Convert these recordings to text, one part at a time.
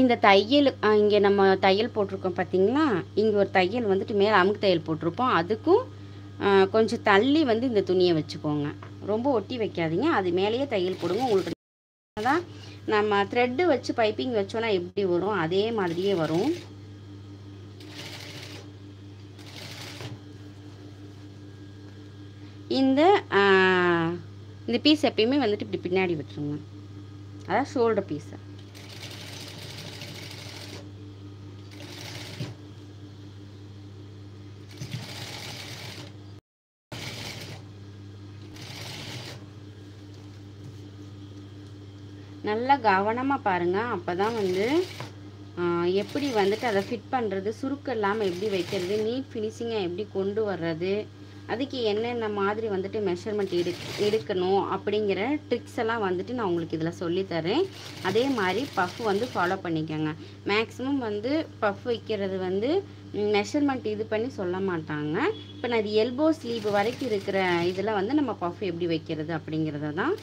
இந்த தையல் இங்கே நம்ம தையல் போட்டிருக்கோம் பார்த்தீங்களா, இங்கே ஒரு தையல் வந்துட்டு மேலே அமுக்கு தையல் போட்டிருப்போம். அதுக்கும் கொஞ்சம் தள்ளி வந்து இந்த துணியை வச்சுக்கோங்க. ரொம்ப ஒட்டி வைக்காதீங்க, அது மேலேயே தையல் போடுங்க. உங்களுக்கு அதான் நம்ம த்ரெட்டு வச்சு பைப்பிங் வச்சோன்னா எப்படி வரும் அதே மாதிரியே வரும். இந்த பீஸ் எப்பயுமே வந்துட்டு இப்படி பின்னாடி விட்டுருங்க, அதான் ஷோல்டர் பீஸை. நல்லா கவனமாக பாருங்கள், அப்போ தான் வந்து எப்படி வந்துட்டு அதை ஃபிட் பண்ணுறது, சுருக்கம் இல்லாமல் எப்படி வைக்கிறது, நீட் ஃபினிஷிங்காக எப்படி கொண்டு வர்றது, அதுக்கு என்னென்ன மாதிரி வந்துட்டு மெஷர்மெண்ட் எடுக்கணும் அப்படிங்கிற ட்ரிக்ஸ் எல்லாம் வந்துட்டு நான் உங்களுக்கு இதில் சொல்லித்தரேன். அதே மாதிரி பஃப் வந்து ஃபாலோ பண்ணிக்கோங்க. மேக்ஸிமம் வந்து பஃப் வைக்கிறது வந்து மெஷர்மெண்ட் இது பண்ணி சொல்ல மாட்டாங்க. இப்போ நான் இது எல்போ ஸ்லீவ் வரைக்கும் இருக்கிற இதில் வந்து நம்ம பஃப் எப்படி வைக்கிறது அப்படிங்கிறத தான்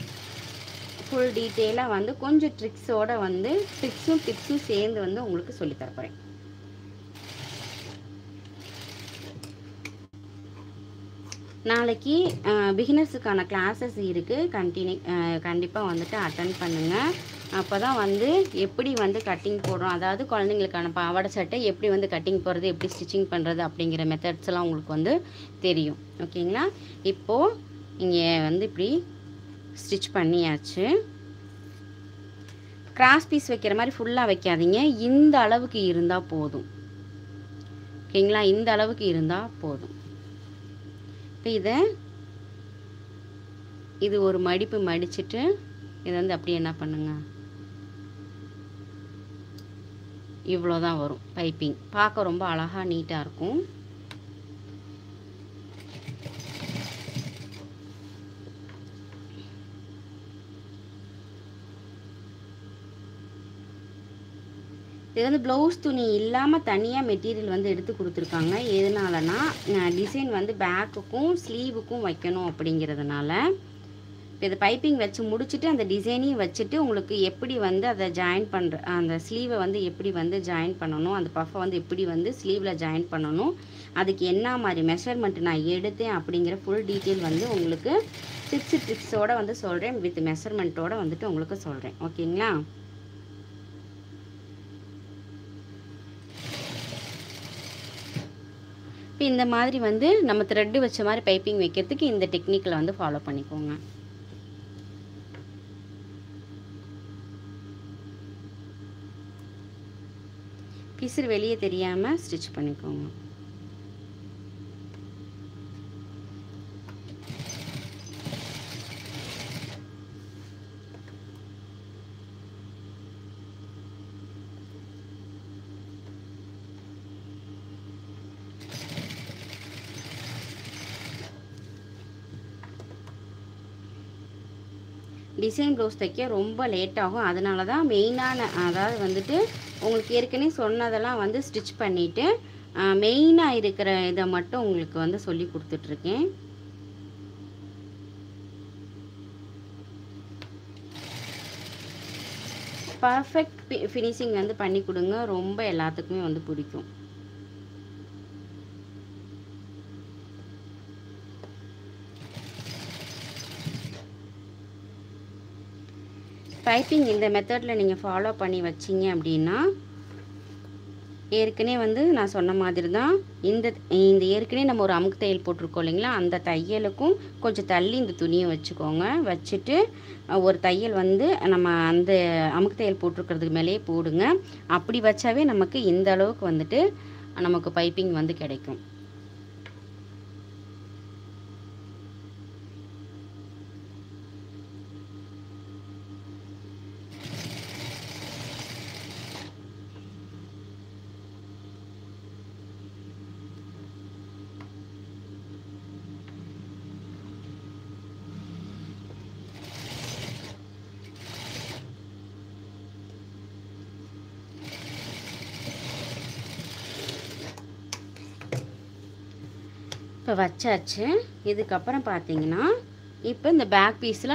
ஃபுல் டீட்டெயிலாக வந்து கொஞ்சம் ட்ரிக்ஸோடு வந்து டிப்ஸும் சேர்ந்து வந்து உங்களுக்கு சொல்லித்தரப்போகிறேன். நாளைக்கு பிகினர்ஸுக்கான கிளாஸஸ் இருக்குது, கண்டிப்பாக வந்துட்டு அட்டன் பண்ணுங்கள். அப்போ தான் வந்து எப்படி வந்து கட்டிங் போடுறோம், அதாவது குழந்தைங்களுக்கான பாவாடை சட்டை எப்படி வந்து கட்டிங் போடுறது, எப்படி ஸ்டிச்சிங் பண்ணுறது அப்படிங்கிற மெத்தட்ஸ் எல்லாம் உங்களுக்கு வந்து தெரியும். ஓகேங்களா? இப்போது இங்கே வந்து இப்படி ஸ்டிச் பண்ணியாச்சு. கிராஸ் பீஸ் வைக்கிற மாதிரி ஃபுல்லாக வைக்காதீங்க, இந்த அளவுக்கு இருந்தால் போதும். ஓகேங்களா? இந்த அளவுக்கு இருந்தால் போதும். இப்போ இது ஒரு மடிப்பு மடிச்சுட்டு இதை வந்து அப்படியே என்ன பண்ணுங்க, இவ்வளோதான் வரும் பைப்பிங். பார்க்க ரொம்ப அழகாக நீட்டாக இருக்கும். இது வந்து ப்ளவுஸ் துணி இல்லாமல் தனியாக மெட்டீரியல் வந்து எடுத்து கொடுத்துருக்காங்க. எதனாலனா டிசைன் வந்து பேக்குக்கும் ஸ்லீவுக்கும் வைக்கணும் அப்படிங்கிறதுனால. இப்போ இது பைப்பிங் வச்சு முடிச்சுட்டு அந்த டிசைனையும் வச்சுட்டு உங்களுக்கு எப்படி வந்து அதை ஜாயின் பண்ணுற, அந்த ஸ்லீவை வந்து எப்படி வந்து ஜாயின் பண்ணணும், அந்த பஃபை வந்து எப்படி வந்து ஸ்லீவில் ஜாயின் பண்ணணும், அதுக்கு என்ன மாதிரி மெஷர்மெண்ட் நான் எடுத்தேன் அப்படிங்கிற ஃபுல் டீட்டெயில் வந்து உங்களுக்கு ட்ரிக்ஸோடு வந்து சொல்கிறேன், வித் மெஷர்மெண்ட்டோடு வந்துட்டு உங்களுக்கு சொல்கிறேன். ஓகேங்களா? இப்போ இந்த மாதிரி வந்து நம்ம த்ரெட்டு வச்ச மாதிரி பைப்பிங் வைக்கிறதுக்கு இந்த டெக்னிக்கில் வந்து ஃபாலோ பண்ணிக்கோங்க. பிசுறு வெளியே தெரியாமல் ஸ்டிச் பண்ணிக்கோங்க. டிசைன் ப்ளவுஸ் தைக்க ரொம்ப லேட் ஆகும், அதனால தான் மெயினான, அதாவது வந்துட்டு உங்களுக்கு ஏற்கனவே சொன்னதெல்லாம் வந்து ஸ்டிச் பண்ணிவிட்டு மெயினாக இருக்கிற இதை மட்டும் உங்களுக்கு வந்து சொல்லி கொடுத்துட்ருக்கேன். பர்ஃபெக்ட் ஃபினிஷிங் வந்து பண்ணி கொடுங்க, ரொம்ப எல்லாத்துக்குமே வந்து பிடிக்கும். பைப்பிங் இந்த மெத்தடில் நீங்கள் ஃபாலோ பண்ணி வச்சிங்க அப்படின்னா, ஏற்கனவே வந்து நான் சொன்ன மாதிரி தான் இந்த ஏற்கனவே நம்ம ஒரு அமுக்கு தையல் போட்டிருக்கோம் இல்லைங்களா, அந்த தையலுக்கும் கொஞ்சம் தள்ளி இந்த துணியை வச்சுக்கோங்க. வச்சுட்டு ஒரு தையல் வந்து நம்ம அந்த அமுக்கு தையல் போட்டிருக்கிறதுக்கு மேலேயே போடுங்க. அப்படி வச்சாவே நமக்கு இந்த அளவுக்கு வந்துட்டு நமக்கு பைப்பிங் வந்து கிடைக்கும். இப்போ வச்சாச்சு. இதுக்கப்புறம் பார்த்தீங்கன்னா இப்போ இந்த பேக் பீஸில்